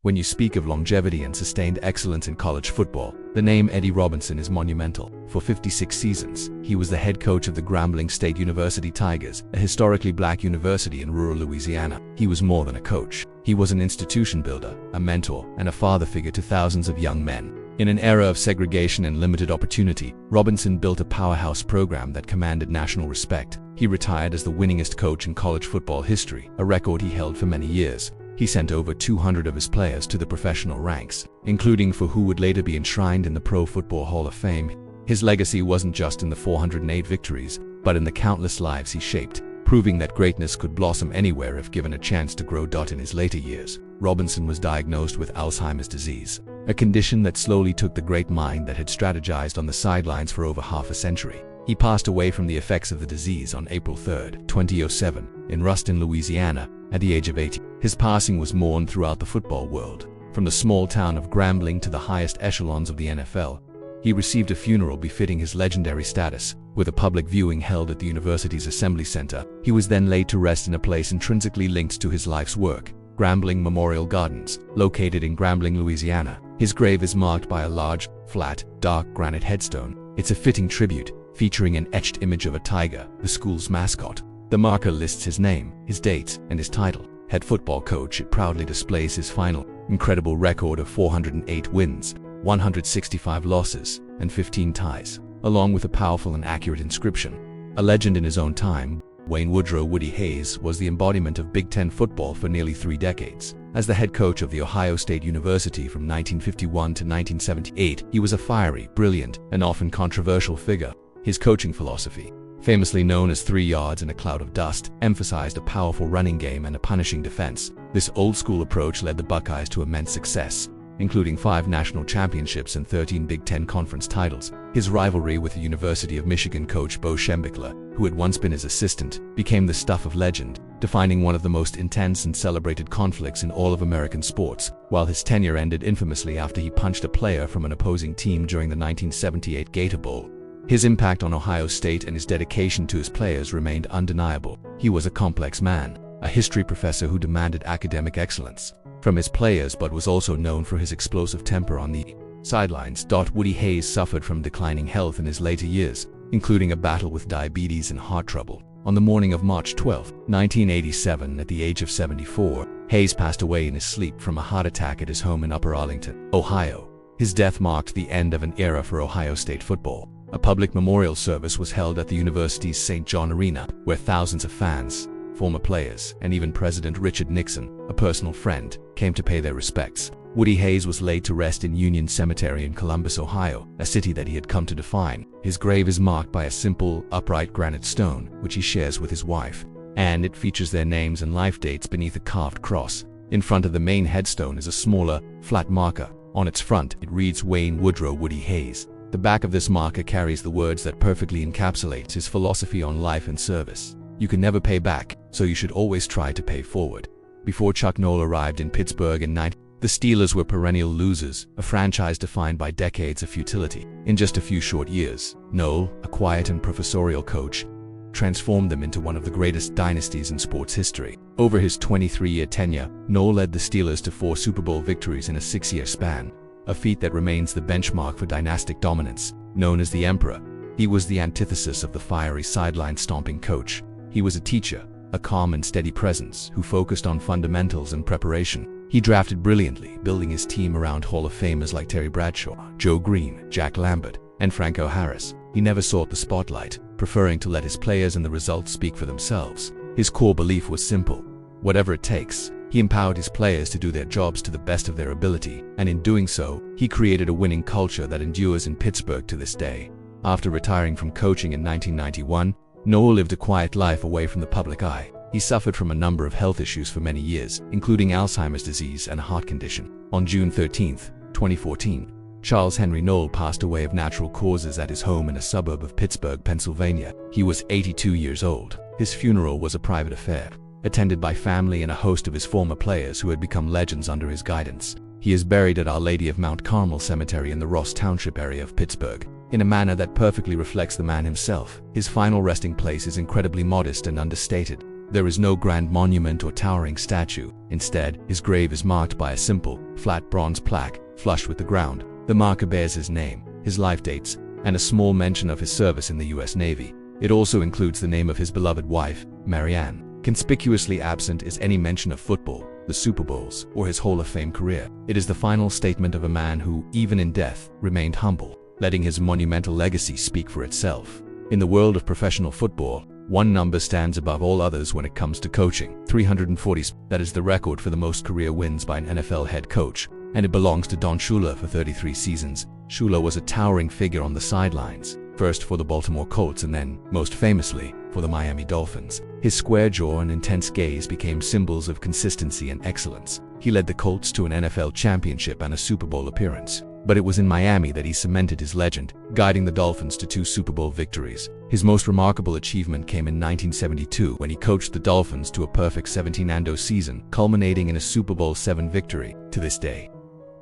When you speak of longevity and sustained excellence in college football, the name Eddie Robinson is monumental. For 56 seasons, he was the head coach of the Grambling State University Tigers, a historically black university in rural Louisiana. He was more than a coach. He was an institution builder, a mentor, and a father figure to thousands of young men. In an era of segregation and limited opportunity, Robinson built a powerhouse program that commanded national respect. He retired as the winningest coach in college football history, a record he held for many years. He sent over 200 of his players to the professional ranks, including four who would later be enshrined in the Pro Football Hall of Fame. His legacy wasn't just in the 408 victories, but in the countless lives he shaped, proving that greatness could blossom anywhere if given a chance to grow. In his later years, Robinson was diagnosed with Alzheimer's disease, a condition that slowly took the great mind that had strategized on the sidelines for over half a century. He passed away from the effects of the disease on April 3, 2007, in Ruston, Louisiana, at the age of 80. His passing was mourned throughout the football world. From the small town of Grambling to the highest echelons of the NFL, he received a funeral befitting his legendary status, with a public viewing held at the university's Assembly Center. He was then laid to rest in a place intrinsically linked to his life's work, Grambling Memorial Gardens, located in Grambling, Louisiana. His grave is marked by a large, flat, dark granite headstone. It's a fitting tribute, featuring an etched image of a tiger, the school's mascot. The marker lists his name, his date, and his title. Head football coach. It proudly displays his final, incredible record of 408 wins, 165 losses, and 15 ties, along with a powerful and accurate inscription. A legend in his own time, Wayne Woodrow "Woody" Hayes was the embodiment of Big Ten football for nearly 3 decades. As the head coach of the Ohio State University from 1951 to 1978, he was a fiery, brilliant, and often controversial figure. His coaching philosophy, famously known as 3 yards in a cloud of dust, emphasized a powerful running game and a punishing defense. This old-school approach led the Buckeyes to immense success, including 5 national championships and 13 Big Ten conference titles. His rivalry with the University of Michigan coach Bo Schembechler, who had once been his assistant, became the stuff of legend, defining one of the most intense and celebrated conflicts in all of American sports. While his tenure ended infamously after he punched a player from an opposing team during the 1978 Gator Bowl, his impact on Ohio State and his dedication to his players remained undeniable. He was a complex man, a history professor who demanded academic excellence from his players but was also known for his explosive temper on the sidelines. Woody Hayes suffered from declining health in his later years, including a battle with diabetes and heart trouble. On the morning of March 12, 1987, at the age of 74, Hayes passed away in his sleep from a heart attack at his home in Upper Arlington, Ohio. His death marked the end of an era for Ohio State football. A public memorial service was held at the university's St. John Arena, where thousands of fans, former players, and even President Richard Nixon, a personal friend, came to pay their respects. Woody Hayes was laid to rest in Union Cemetery in Columbus, Ohio, a city that he had come to define. His grave is marked by a simple, upright granite stone, which he shares with his wife, and it features their names and life dates beneath a carved cross. In front of the main headstone is a smaller, flat marker. On its front, it reads Wayne Woodrow Woody Hayes. The back of this marker carries the words that perfectly encapsulate his philosophy on life and service. You can never pay back, so you should always try to pay forward. Before Chuck Noll arrived in Pittsburgh in 19, the Steelers were perennial losers, a franchise defined by decades of futility. In just a few short years, Noll, a quiet and professorial coach, transformed them into one of the greatest dynasties in sports history. Over his 23-year tenure, Noll led the Steelers to 4 Super Bowl victories in a 6-year span, a feat that remains the benchmark for dynastic dominance. Known as the Emperor, he was the antithesis of the fiery sideline-stomping coach. He was a teacher, a calm and steady presence who focused on fundamentals and preparation. He drafted brilliantly, building his team around Hall of Famers like Terry Bradshaw, Joe Green, Jack Lambert, and Franco Harris. He never sought the spotlight, preferring to let his players and the results speak for themselves. His core belief was simple: whatever it takes. He empowered his players to do their jobs to the best of their ability, and in doing so, he created a winning culture that endures in Pittsburgh to this day. After retiring from coaching in 1991, Noll lived a quiet life away from the public eye. He suffered from a number of health issues for many years, including Alzheimer's disease and a heart condition. On June 13, 2014, Charles Henry Noll passed away of natural causes at his home in a suburb of Pittsburgh, Pennsylvania. He was 82 years old. His funeral was a private affair, attended by family and a host of his former players who had become legends under his guidance. He is buried at Our Lady of Mount Carmel Cemetery in the Ross Township area of Pittsburgh, in a manner that perfectly reflects the man himself. His final resting place is incredibly modest and understated, There is no grand monument or towering statue. Instead, his grave is marked by a simple, flat bronze plaque, flush with the ground. The marker bears his name, his life dates, and a small mention of his service in the US Navy. It also includes the name of his beloved wife, Mary Ann. Conspicuously absent is any mention of football, the Super Bowls, or his Hall of Fame career. It is the final statement of a man who, even in death, remained humble, letting his monumental legacy speak for itself. In the world of professional football, one number stands above all others when it comes to coaching: 340. That is the record for the most career wins by an NFL head coach, and it belongs to Don Shula for 33 seasons. Shula was a towering figure on the sidelines, first for the Baltimore Colts and then, most famously, for the Miami Dolphins. His square jaw and intense gaze became symbols of consistency and excellence. He led the Colts to an NFL championship and a Super Bowl appearance. But it was in Miami that he cemented his legend, guiding the Dolphins to 2 Super Bowl victories. His most remarkable achievement came in 1972 when he coached the Dolphins to a perfect 17-0 season, culminating in a Super Bowl VII victory. To this day,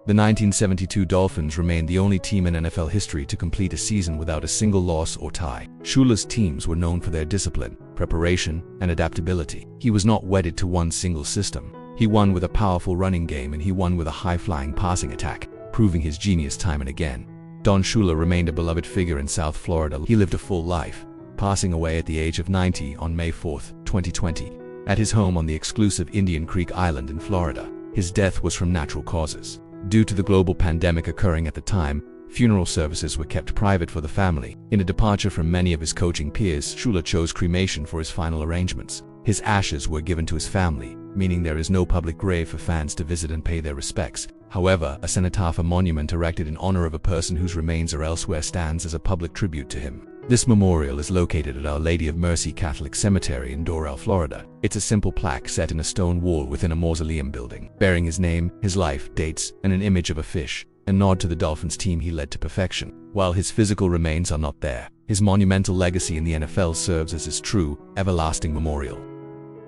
the 1972 Dolphins remain the only team in NFL history to complete a season without a single loss or tie. Shula's teams were known for their discipline, preparation, and adaptability. He was not wedded to one single system. He won with a powerful running game and he won with a high-flying passing attack, proving his genius time and again. Don Shula remained a beloved figure in South Florida. He lived a full life, passing away at the age of 90 on May 4, 2020, at his home on the exclusive Indian Creek Island in Florida. His death was from natural causes. Due to the global pandemic occurring at the time, funeral services were kept private for the family. In a departure from many of his coaching peers, Shula chose cremation for his final arrangements. His ashes were given to his family, meaning there is no public grave for fans to visit and pay their respects. However, a cenotaph, a monument erected in honor of a person whose remains are elsewhere, stands as a public tribute to him. This memorial is located at Our Lady of Mercy Catholic Cemetery in Doral, Florida. It's a simple plaque set in a stone wall within a mausoleum building, bearing his name, his life dates, and an image of a fish, a nod to the Dolphins team he led to perfection. While his physical remains are not there, his monumental legacy in the NFL serves as his true, everlasting memorial.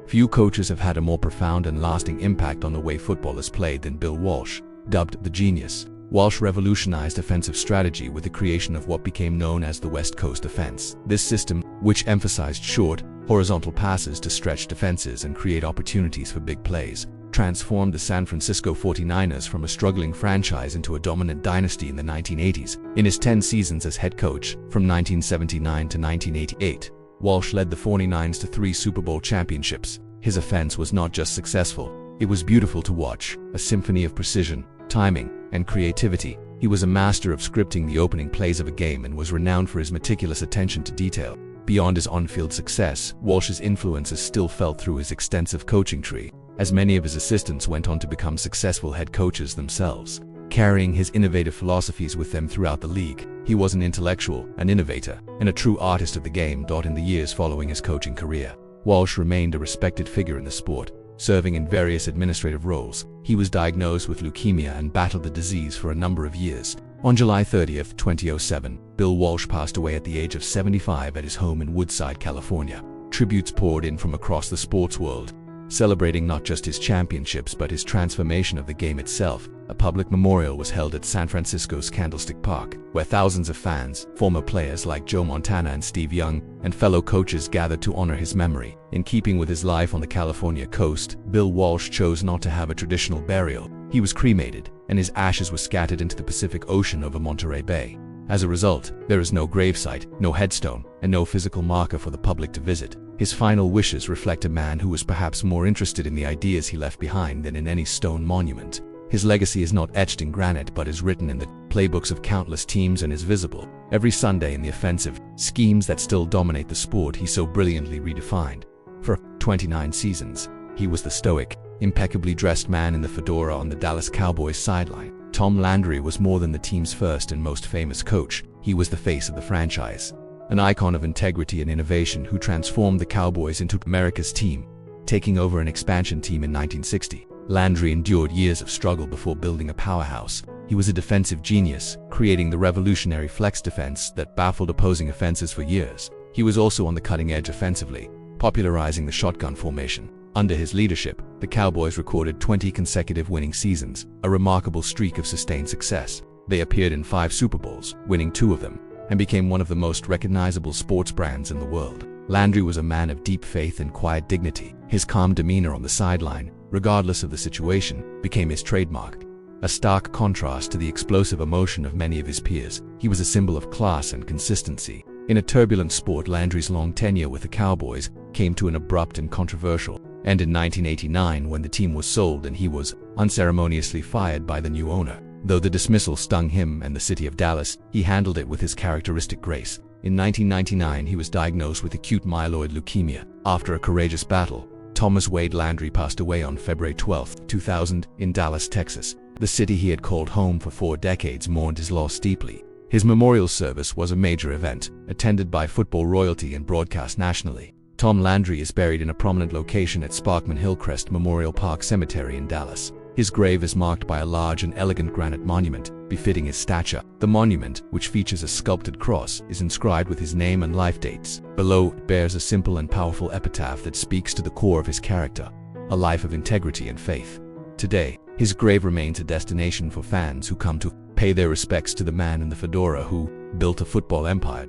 Few coaches have had a more profound and lasting impact on the way football is played than Bill Walsh. Dubbed the Genius, Walsh revolutionized offensive strategy with the creation of what became known as the West Coast offense. This system, which emphasized short, horizontal passes to stretch defenses and create opportunities for big plays, transformed the San Francisco 49ers from a struggling franchise into a dominant dynasty in the 1980s. In his 10 seasons as head coach, from 1979 to 1988, Walsh led the 49ers to 3 Super Bowl championships. His offense was not just successful, it was beautiful to watch, a symphony of precision, timing, and creativity. He was a master of scripting the opening plays of a game and was renowned for his meticulous attention to detail. Beyond his on-field success, Walsh's influence is still felt through his extensive coaching tree, as many of his assistants went on to become successful head coaches themselves, carrying his innovative philosophies with them throughout the league. He was an intellectual, an innovator, and a true artist of the game. In the years following his coaching career, Walsh remained a respected figure in the sport, serving in various administrative roles. He was diagnosed with leukemia and battled the disease for a number of years. On July 30, 2007, Bill Walsh passed away at the age of 75 at his home in Woodside, California. Tributes poured in from across the sports world, celebrating not just his championships but his transformation of the game itself. A public memorial was held at San Francisco's Candlestick Park, where thousands of fans, former players like Joe Montana and Steve Young, and fellow coaches gathered to honor his memory. In keeping with his life on the California coast, Bill Walsh chose not to have a traditional burial. He was cremated, and his ashes were scattered into the Pacific Ocean over Monterey Bay. As a result, there is no gravesite, no headstone, and no physical marker for the public to visit. His final wishes reflect a man who was perhaps more interested in the ideas he left behind than in any stone monument. His legacy is not etched in granite but is written in the playbooks of countless teams and is visible every Sunday in the offensive schemes that still dominate the sport he so brilliantly redefined. For 29 seasons, he was the stoic, impeccably dressed man in the fedora on the Dallas Cowboys sideline. Tom Landry was more than the team's first and most famous coach. He was the face of the franchise, an icon of integrity and innovation who transformed the Cowboys into America's team, taking over an expansion team in 1960. Landry endured years of struggle before building a powerhouse. He was a defensive genius, creating the revolutionary flex defense that baffled opposing offenses for years. He was also on the cutting edge offensively, popularizing the shotgun formation. Under his leadership, the Cowboys recorded 20 consecutive winning seasons, a remarkable streak of sustained success. They appeared in 5 Super Bowls, winning 2 of them, and became one of the most recognizable sports brands in the world. Landry was a man of deep faith and quiet dignity. His calm demeanor on the sideline, regardless of the situation, became his trademark. A stark contrast to the explosive emotion of many of his peers, he was a symbol of class and consistency. In a turbulent sport, Landry's long tenure with the Cowboys came to an abrupt and controversial end in 1989 when the team was sold and he was unceremoniously fired by the new owner. Though the dismissal stung him and the city of Dallas, he handled it with his characteristic grace. In 1999, he was diagnosed with acute myeloid leukemia. After a courageous battle, Thomas Wade Landry passed away on February 12, 2000, in Dallas, Texas. The city he had called home for 4 decades mourned his loss deeply. His memorial service was a major event, attended by football royalty and broadcast nationally. Tom Landry is buried in a prominent location at Sparkman Hillcrest Memorial Park Cemetery in Dallas. His grave is marked by a large and elegant granite monument, befitting his stature. The monument, which features a sculpted cross, is inscribed with his name and life dates. Below, it bears a simple and powerful epitaph that speaks to the core of his character, a life of integrity and faith. Today, his grave remains a destination for fans who come to pay their respects to the man in the fedora who built a football empire.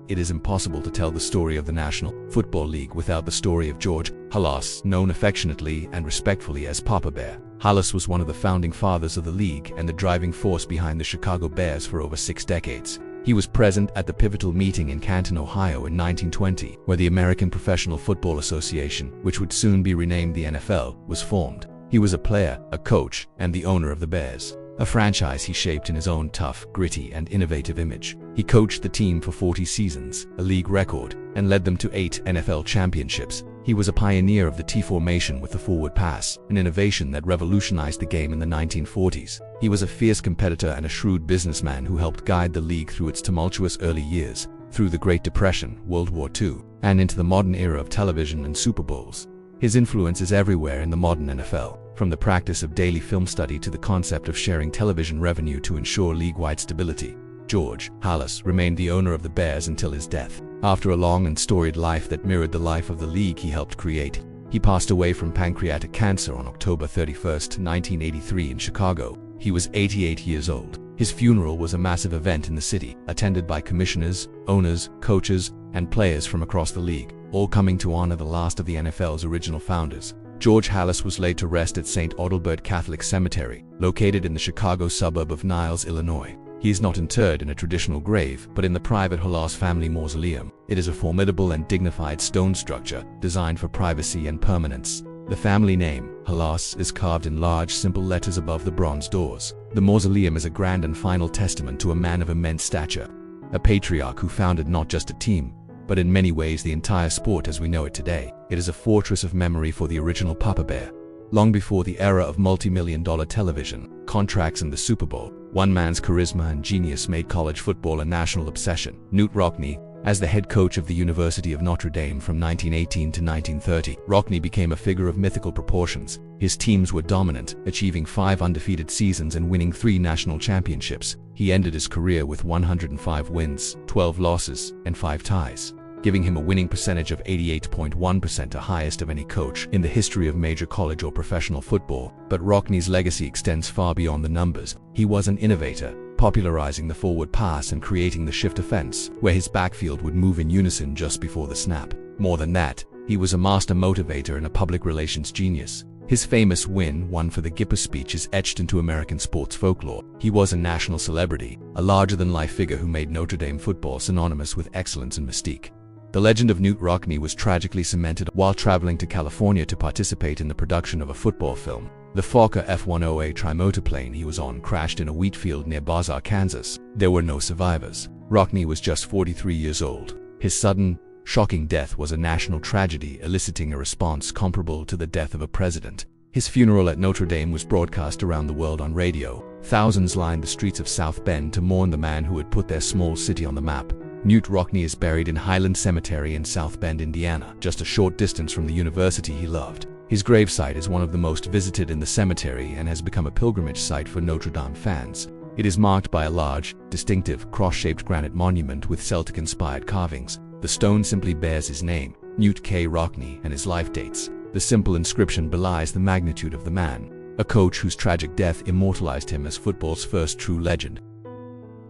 It is impossible to tell the story of the National Football League without the story of George Halas, known affectionately and respectfully as Papa Bear. Halas was one of the founding fathers of the league and the driving force behind the Chicago Bears for over 6 decades. He was present at the pivotal meeting in Canton, Ohio in 1920, where the American Professional Football Association, which would soon be renamed the NFL, was formed. He was a player, a coach, and the owner of the Bears, a franchise he shaped in his own tough, gritty, and innovative image. He coached the team for 40 seasons, a league record, and led them to 8 NFL championships. He was a pioneer of the T-formation with the forward pass, an innovation that revolutionized the game in the 1940s. He was a fierce competitor and a shrewd businessman who helped guide the league through its tumultuous early years, through the Great Depression, World War II, and into the modern era of television and Super Bowls. His influence is everywhere in the modern NFL, from the practice of daily film study to the concept of sharing television revenue to ensure league-wide stability. George Halas remained the owner of the Bears until his death. After a long and storied life that mirrored the life of the league he helped create, he passed away from pancreatic cancer on October 31, 1983 in Chicago. He was 88 years old. His funeral was a massive event in the city, attended by commissioners, owners, coaches, and players from across the league, all coming to honor the last of the NFL's original founders. George Halas was laid to rest at St. Adalbert Catholic Cemetery, located in the Chicago suburb of Niles, Illinois. He is not interred in a traditional grave, but in the private Halas family mausoleum. It is a formidable and dignified stone structure, designed for privacy and permanence. The family name, Halas, is carved in large, simple letters above the bronze doors. The mausoleum is a grand and final testament to a man of immense stature, a patriarch who founded not just a team, but in many ways the entire sport as we know it today. It is a fortress of memory for the original Papa Bear. Long before the era of multi-million-dollar television contracts and the Super Bowl, one man's charisma and genius made college football a national obsession. Knute Rockne, as the head coach of the University of Notre Dame from 1918 to 1930, Rockne became a figure of mythical proportions. His teams were dominant, achieving 5 undefeated seasons and winning 3 national championships. He ended his career with 105 wins, 12 losses, and 5 ties, giving him a winning percentage of 88.1%, the highest of any coach in the history of major college or professional football. But Rockne's legacy extends far beyond the numbers. He was an innovator, popularizing the forward pass and creating the shift offense, where his backfield would move in unison just before the snap. More than that, he was a master motivator and a public relations genius. His famous won for the Gipper speech is etched into American sports folklore. He was a national celebrity, a larger-than-life figure who made Notre Dame football synonymous with excellence and mystique. The legend of Knute Rockne was tragically cemented while traveling to California to participate in the production of a football film. The Fokker F-108 trimotor he was on crashed in a wheat field near Bazaar, Kansas. There were no survivors. Rockne was just 43 years old. His sudden, shocking death was a national tragedy, eliciting a response comparable to the death of a president. His funeral at Notre Dame was broadcast around the world on radio. Thousands lined the streets of South Bend to mourn the man who had put their small city on the map. Knute Rockne is buried in Highland Cemetery in South Bend, Indiana, just a short distance from the university he loved. His gravesite is one of the most visited in the cemetery and has become a pilgrimage site for Notre Dame fans. It is marked by a large, distinctive, cross-shaped granite monument with Celtic-inspired carvings. The stone simply bears his name, Knute K. Rockne, and his life dates. The simple inscription belies the magnitude of the man, a coach whose tragic death immortalized him as football's first true legend.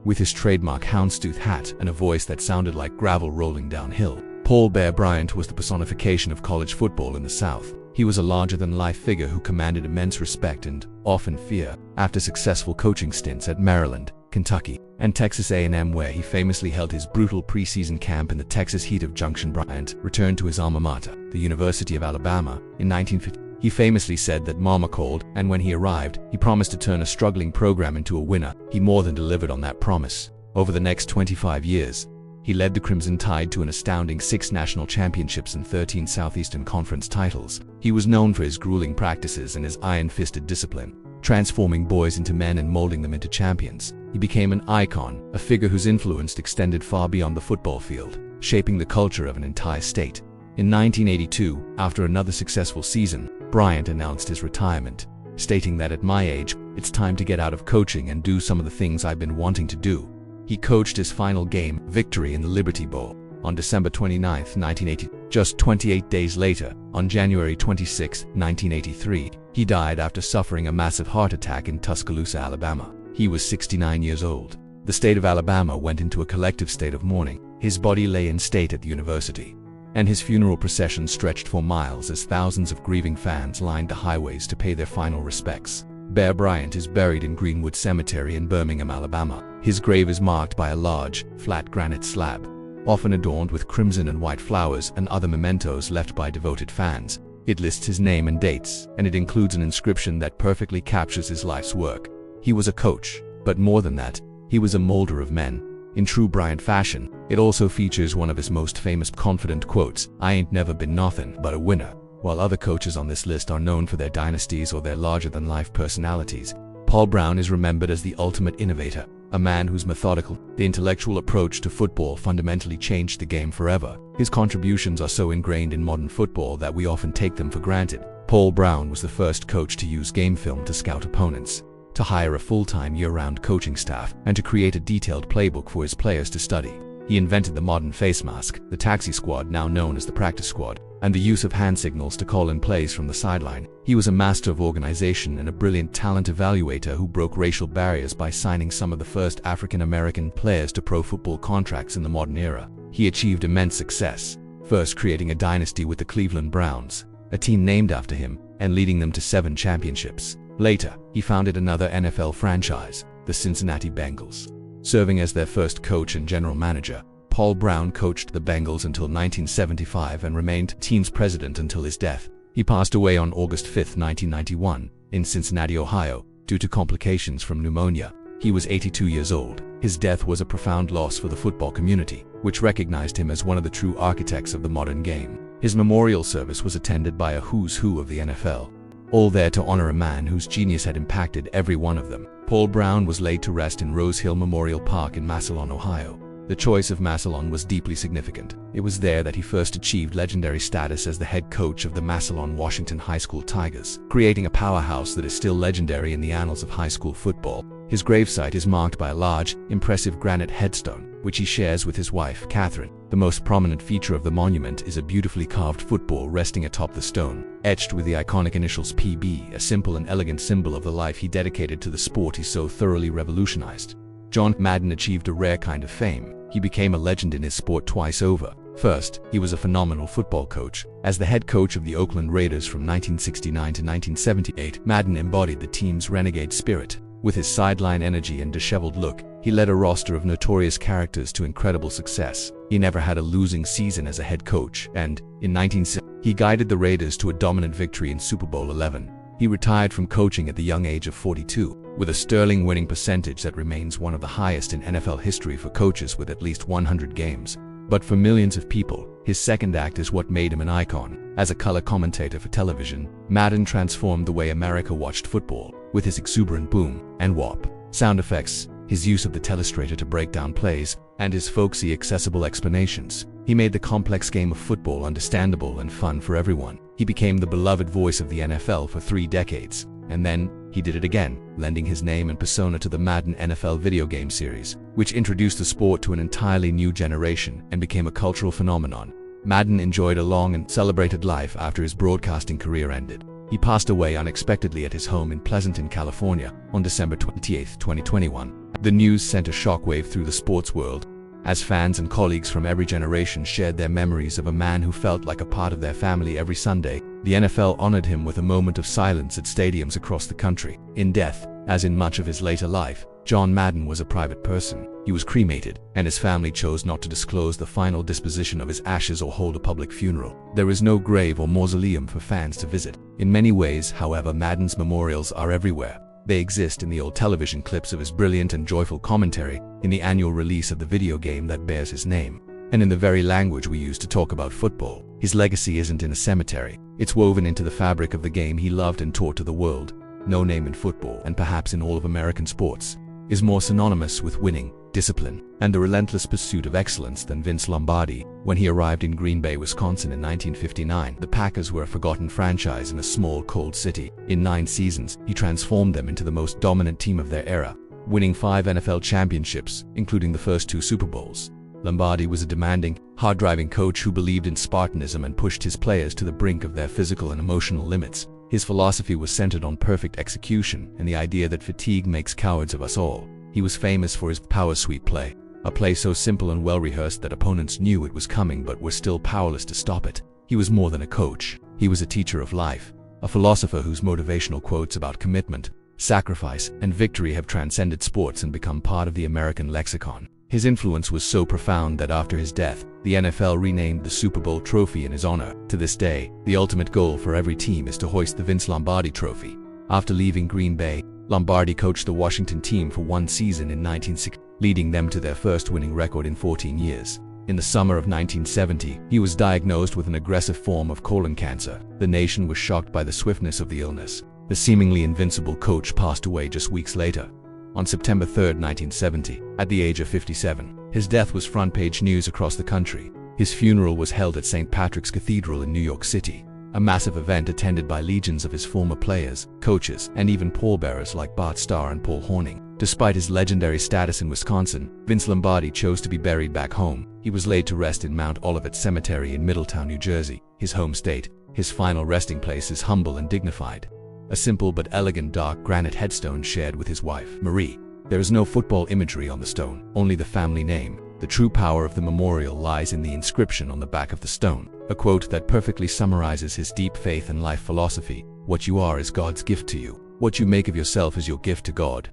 With his trademark houndstooth hat and a voice that sounded like gravel rolling downhill, Bear Bryant was the personification of college football in the South. He was a larger-than-life figure who commanded immense respect and, often fear, after successful coaching stints at Maryland, Kentucky, and Texas A&M, where he famously held his brutal preseason camp in the Texas heat of Junction. Bryant returned to his alma mater, the University of Alabama, in 1950. He famously said that Mama called, and when he arrived, he promised to turn a struggling program into a winner. He more than delivered on that promise. Over the next 25 years, he led the Crimson Tide to an astounding 6 national championships and 13 Southeastern Conference titles. He was known for his grueling practices and his iron-fisted discipline, transforming boys into men and molding them into champions. He became an icon, a figure whose influence extended far beyond the football field, shaping the culture of an entire state. In 1982, after another successful season, Bryant announced his retirement, stating that at my age, it's time to get out of coaching and do some of the things I've been wanting to do. He coached his final game, victory in the Liberty Bowl, on December 29, 1980. Just 28 days later, on January 26, 1983, he died after suffering a massive heart attack in Tuscaloosa, Alabama. He was 69 years old. The state of Alabama went into a collective state of mourning. His body lay in state at the university, and his funeral procession stretched for miles as thousands of grieving fans lined the highways to pay their final respects. Bear Bryant is buried in Greenwood Cemetery in Birmingham, Alabama. His grave is marked by a large, flat granite slab, often adorned with crimson and white flowers and other mementos left by devoted fans. It lists his name and dates, and it includes an inscription that perfectly captures his life's work. He was a coach, but more than that, he was a molder of men. In true Bryant fashion, it also features one of his most famous confident quotes, "I ain't never been nothing but a winner." While other coaches on this list are known for their dynasties or their larger-than-life personalities, Paul Brown is remembered as the ultimate innovator, a man whose methodical, intellectual approach to football fundamentally changed the game forever. His contributions are so ingrained in modern football that we often take them for granted. Paul Brown was the first coach to use game film to scout opponents, to hire a full-time year-round coaching staff, and to create a detailed playbook for his players to study. He invented the modern face mask, the taxi squad now known as the practice squad, and the use of hand signals to call in plays from the sideline. He was a master of organization and a brilliant talent evaluator who broke racial barriers by signing some of the first African-American players to pro football contracts in the modern era. He achieved immense success, first creating a dynasty with the Cleveland Browns, a team named after him, and leading them to 7 championships. Later, he founded another NFL franchise, the Cincinnati Bengals. Serving as their first coach and general manager, Paul Brown coached the Bengals until 1975 and remained team's president until his death. He passed away on August 5, 1991, in Cincinnati, Ohio, due to complications from pneumonia. He was 82 years old. His death was a profound loss for the football community, which recognized him as one of the true architects of the modern game. His memorial service was attended by a who's who of the NFL, all there to honor a man whose genius had impacted every one of them. Paul Brown was laid to rest in Rose Hill Memorial Park in Massillon, Ohio. The choice of Massillon was deeply significant. It was there that he first achieved legendary status as the head coach of the Massillon Washington High School Tigers, creating a powerhouse that is still legendary in the annals of high school football. His gravesite is marked by a large, impressive granite headstone, which he shares with his wife, Catherine. The most prominent feature of the monument is a beautifully carved football resting atop the stone, etched with the iconic initials PB, a simple and elegant symbol of the life he dedicated to the sport he so thoroughly revolutionized. John Madden achieved a rare kind of fame. He became a legend in his sport twice over. First, he was a phenomenal football coach. As the head coach of the Oakland Raiders from 1969 to 1978, Madden embodied the team's renegade spirit. With his sideline energy and disheveled look, he led a roster of notorious characters to incredible success. He never had a losing season as a head coach, and, in 1970, he guided the Raiders to a dominant victory in Super Bowl XI. He retired from coaching at the young age of 42, with a sterling winning percentage that remains one of the highest in NFL history for coaches with at least 100 games. But for millions of people, his second act is what made him an icon. As a color commentator for television, Madden transformed the way America watched football, with his exuberant boom and whop sound effects, his use of the telestrator to break down plays, and his folksy, accessible explanations. He made the complex game of football understandable and fun for everyone. He became the beloved voice of the NFL for 3 decades, and then he did it again, lending his name and persona to the Madden NFL video game series, which introduced the sport to an entirely new generation and became a cultural phenomenon. Madden enjoyed a long and celebrated life after his broadcasting career ended. He passed away unexpectedly at his home in Pleasanton, California, on December 28, 2021. The news sent a shockwave through the sports world, as fans and colleagues from every generation shared their memories of a man who felt like a part of their family every Sunday. The NFL honored him with a moment of silence at stadiums across the country. In death, as in much of his later life, John Madden was a private person. He was cremated, and his family chose not to disclose the final disposition of his ashes or hold a public funeral. There is no grave or mausoleum for fans to visit. In many ways, however, Madden's memorials are everywhere. They exist in the old television clips of his brilliant and joyful commentary, in the annual release of the video game that bears his name, and in the very language we use to talk about football. His legacy isn't in a cemetery. It's woven into the fabric of the game he loved and taught to the world. No name in football, and perhaps in all of American sports, is more synonymous with winning, discipline, and the relentless pursuit of excellence than Vince Lombardi. When he arrived in Green Bay, Wisconsin in 1959, the Packers were a forgotten franchise in a small, cold city. In 9 seasons, he transformed them into the most dominant team of their era, winning 5 NFL championships, including the first 2 Super Bowls. Lombardi was a demanding, hard-driving coach who believed in Spartanism and pushed his players to the brink of their physical and emotional limits. His philosophy was centered on perfect execution and the idea that fatigue makes cowards of us all. He was famous for his power sweep play, a play so simple and well-rehearsed that opponents knew it was coming but were still powerless to stop it. He was more than a coach. He was a teacher of life, a philosopher whose motivational quotes about commitment, sacrifice, and victory have transcended sports and become part of the American lexicon. His influence was so profound that after his death, the NFL renamed the Super Bowl trophy in his honor. To this day, the ultimate goal for every team is to hoist the Vince Lombardi trophy. After leaving Green Bay, Lombardi coached the Washington team for 1 season in 1960, leading them to their first winning record in 14 years. In the summer of 1970, he was diagnosed with an aggressive form of colon cancer. The nation was shocked by the swiftness of the illness. The seemingly invincible coach passed away just weeks later, on September 3, 1970, at the age of 57. His death was front-page news across the country. His funeral was held at St. Patrick's Cathedral in New York City, a massive event attended by legions of his former players, coaches, and even pallbearers like Bart Starr and Paul Hornung. Despite his legendary status in Wisconsin, Vince Lombardi chose to be buried back home. He was laid to rest in Mount Olivet Cemetery in Middletown, New Jersey, his home state. His final resting place is humble and dignified, a simple but elegant dark granite headstone shared with his wife, Marie. There is no football imagery on the stone, only the family name. The true power of the memorial lies in the inscription on the back of the stone, a quote that perfectly summarizes his deep faith and life philosophy. What you are is God's gift to you. What you make of yourself is your gift to God.